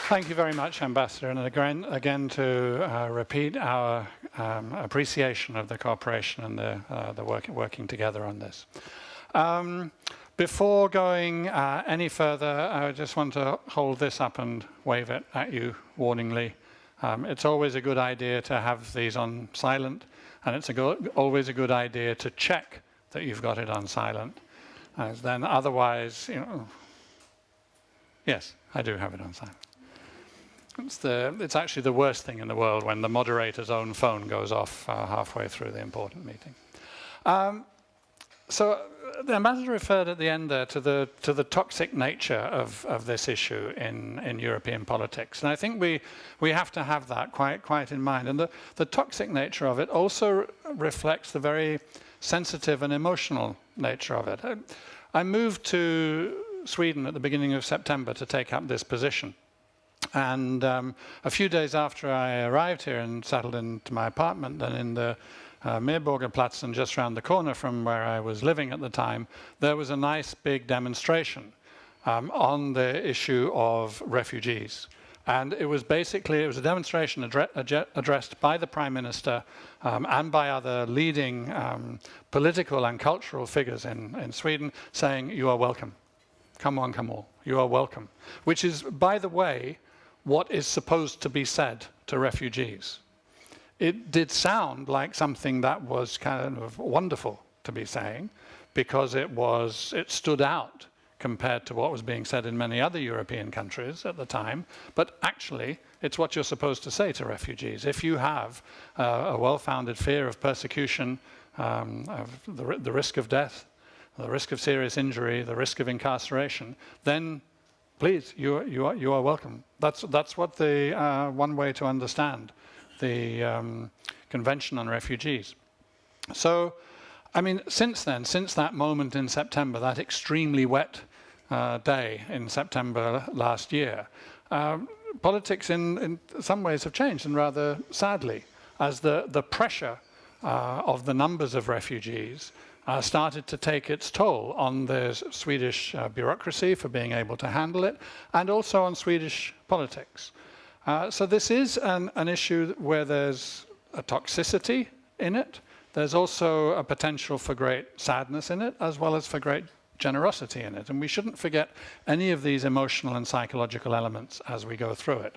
Thank you very much, Ambassador, and again to repeat our appreciation of the cooperation and the working together on this. Before going any further, I just want to hold this up and wave it at you warningly. It's always a good idea to have these on silent, and it's always a good idea to check that you've got it on silent, as then otherwise, yes, I do have it on silent. It's actually the worst thing in the world when the moderator's own phone goes off halfway through the important meeting. So the ambassador referred at the end there to the toxic nature of this issue in European politics, and I think we have to have that quite in mind. And the toxic nature of it also reflects the very sensitive and emotional nature of it. I moved to Sweden at the beginning of September to take up this position. And a few days after I arrived here and settled into my apartment, then in the Medborgarplatsen, just around the corner from where I was living at the time, there was a nice big demonstration on the issue of refugees. And it was a demonstration addressed by the Prime Minister and by other leading political and cultural figures in Sweden, saying, "You are welcome. Come on, come all. You are welcome." Which is, by the way, what is supposed to be said to refugees. It did sound like something that was kind of wonderful to be saying, because it stood out compared to what was being said in many other European countries at the time. But actually, it's what you're supposed to say to refugees. If you have a well-founded fear of persecution, of the risk of death, the risk of serious injury, the risk of incarceration, then please, you are welcome. That's what the one way to understand the Convention on Refugees. So, I mean, since then, since that moment in September, that extremely wet day in September last year, politics in some ways have changed, and rather sadly, as the pressure of the numbers of refugees started to take its toll on the Swedish bureaucracy for being able to handle it, and also on Swedish politics. So this is an issue where there's a toxicity in it. There's also a potential for great sadness in it, as well as for great generosity in it. And we shouldn't forget any of these emotional and psychological elements as we go through it.